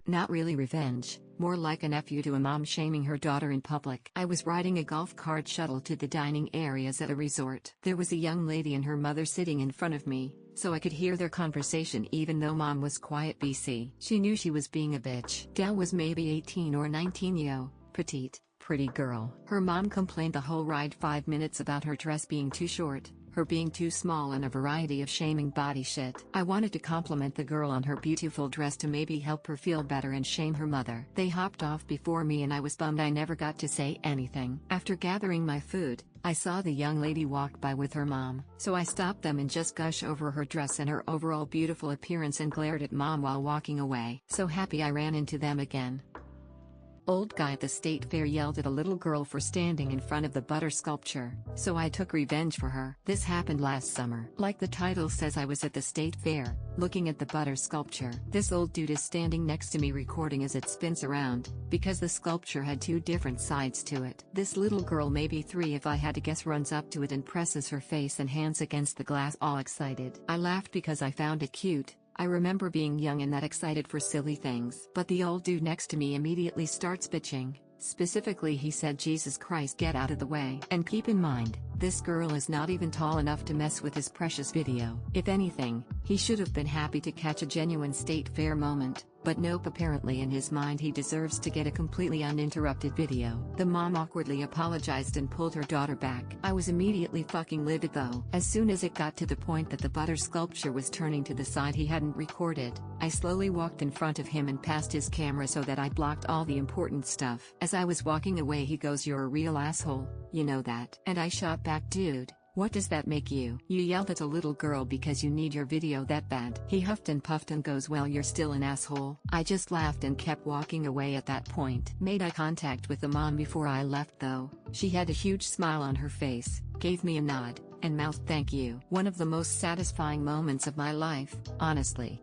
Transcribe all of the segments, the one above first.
Not really revenge, more like a nephew to a mom shaming her daughter in public. I was riding a golf cart shuttle to the dining areas at a resort. There was a young lady and her mother sitting in front of me, so I could hear their conversation even though mom was quiet BC. She knew she was being a bitch. Dell was maybe 18 or 19 petite, pretty girl. Her mom complained the whole ride 5 minutes about her dress being too short, her being too small and a variety of shaming body shit. I wanted to compliment the girl on her beautiful dress to maybe help her feel better and shame her mother. They hopped off before me and I was bummed I never got to say anything. After gathering my food, I saw the young lady walk by with her mom, so I stopped them and just gush over her dress and her overall beautiful appearance and glared at mom while walking away. So happy I ran into them again. Old guy at the state fair yelled at a little girl for standing in front of the butter sculpture, so I took revenge for her. This happened last summer. Like the title says, I was at the state fair, looking at the butter sculpture. This old dude is standing next to me recording as it spins around, because the sculpture had two different sides to it. This little girl, maybe 3 if I had to guess, runs up to it and presses her face and hands against the glass all excited. I laughed because I found it cute. I remember being young and that excited for silly things. But the old dude next to me immediately starts bitching. Specifically, he said, "Jesus Christ, get out of the way." And keep in mind, this girl is not even tall enough to mess with his precious video. If anything, he should have been happy to catch a genuine state fair moment. But nope, apparently in his mind he deserves to get a completely uninterrupted video. The mom awkwardly apologized and pulled her daughter back. I was immediately fucking livid though. As soon as it got to the point that the butter sculpture was turning to the side he hadn't recorded, I slowly walked in front of him and past his camera so that I blocked all the important stuff. As I was walking away, he goes, "You're a real asshole, you know that?" And I shot back, "Dude, what does that make you? You yelled at a little girl because you need your video that bad." He huffed and puffed and goes, "Well, you're still an asshole." I just laughed and kept walking away at that point. Made eye contact with the mom before I left though. She had a huge smile on her face, gave me a nod, and mouthed "thank you." One of the most satisfying moments of my life, honestly.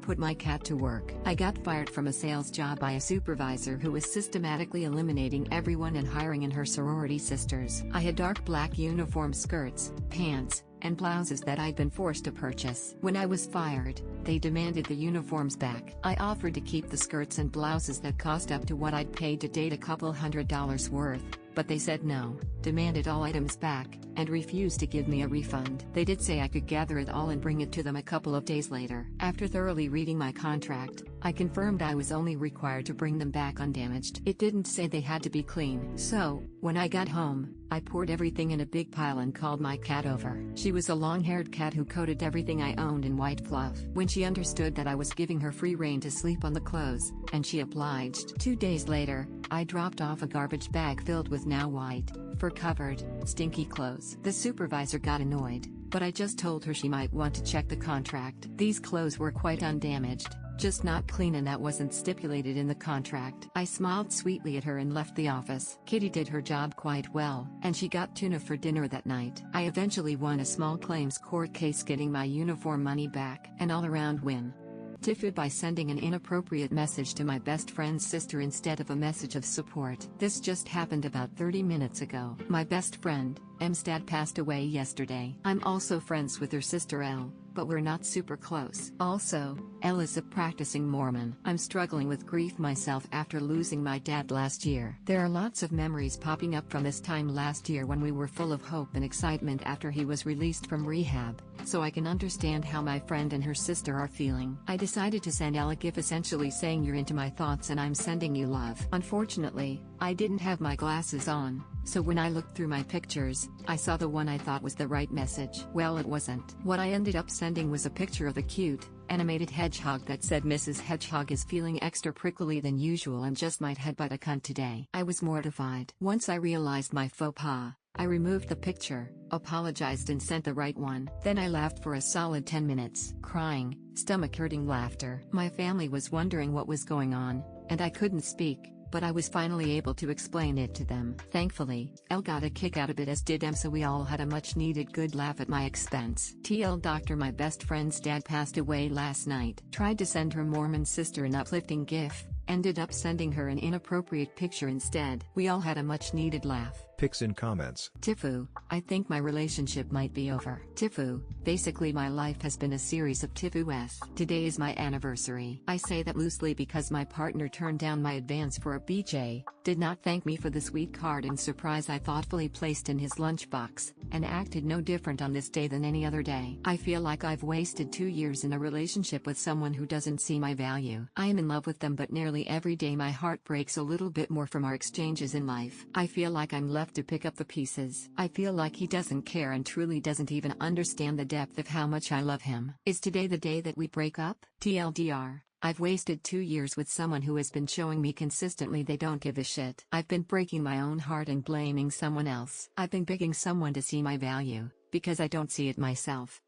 Put my cat to work. I got fired from a sales job by a supervisor who was systematically eliminating everyone and hiring in her sorority sisters. I had dark black uniform skirts, pants, and blouses that I'd been forced to purchase. When I was fired, they demanded the uniforms back. I offered to keep the skirts and blouses that cost up to what I'd paid to date, a couple $100 worth. But they said no, demanded all items back, and refused to give me a refund. They did say I could gather it all and bring it to them a couple of days later. After thoroughly reading my contract, I confirmed I was only required to bring them back undamaged. It didn't say they had to be clean. So, when I got home, I poured everything in a big pile and called my cat over. She was a long-haired cat who coated everything I owned in white fluff. When she understood that I was giving her free rein to sleep on the clothes, and she obliged. 2 days later, I dropped off a garbage bag filled with now white, fur-covered, stinky clothes. The supervisor got annoyed, but I just told her she might want to check the contract. These clothes were quite undamaged, just not clean, and that wasn't stipulated in the contract. I smiled sweetly at her and left the office. Kitty did her job quite well, and she got tuna for dinner that night. I eventually won a small claims court case, getting my uniform money back. An all-around win. Tiffed by sending an inappropriate message to my best friend's sister instead of a message of support. This just happened about 30 minutes ago. My best friend, M's dad, passed away yesterday. I'm also friends with her sister Elle, but we're not super close. Also, Elle is a practicing Mormon. I'm struggling with grief myself after losing my dad last year. There are lots of memories popping up from this time last year when we were full of hope and excitement after he was released from rehab, so I can understand how my friend and her sister are feeling. I decided to send Elle a GIF essentially saying, "You're into my thoughts and I'm sending you love." Unfortunately, I didn't have my glasses on, so when I looked through my pictures, I saw the one I thought was the right message. Well, it wasn't. What I ended up sending was a picture of a cute, animated hedgehog that said, "Mrs. Hedgehog is feeling extra prickly than usual and just might headbutt a cunt today." I was mortified. Once I realized my faux pas, I removed the picture, apologized and sent the right one. Then I laughed for a solid 10 minutes. Crying, stomach-hurting laughter. My family was wondering what was going on, and I couldn't speak, but I was finally able to explain it to them. Thankfully, Elle got a kick out of it, as did Em, so we all had a much-needed good laugh at my expense. TL Doctor, my best friend's dad, passed away last night. Tried to send her Mormon sister an uplifting GIF, Ended up sending her an inappropriate picture instead. We all had a much needed laugh. Pics in comments. Tifu, I think my relationship might be over. Tifu, basically my life has been a series of Tifus. Today is my anniversary. I say that loosely because my partner turned down my advance for a BJ, did not thank me for the sweet card and surprise I thoughtfully placed in his lunchbox, and acted no different on this day than any other day. I feel like I've wasted 2 years in a relationship with someone who doesn't see my value. I am in love with them, but nearly every day my heart breaks a little bit more from our exchanges in life. I feel like I'm left to pick up the pieces. I feel like he doesn't care and truly doesn't even understand the depth of how much I love him. Is today the day that we break up? TLDR. I've wasted 2 years with someone who has been showing me consistently they don't give a shit. I've been breaking my own heart and blaming someone else. I've been begging someone to see my value, because I don't see it myself.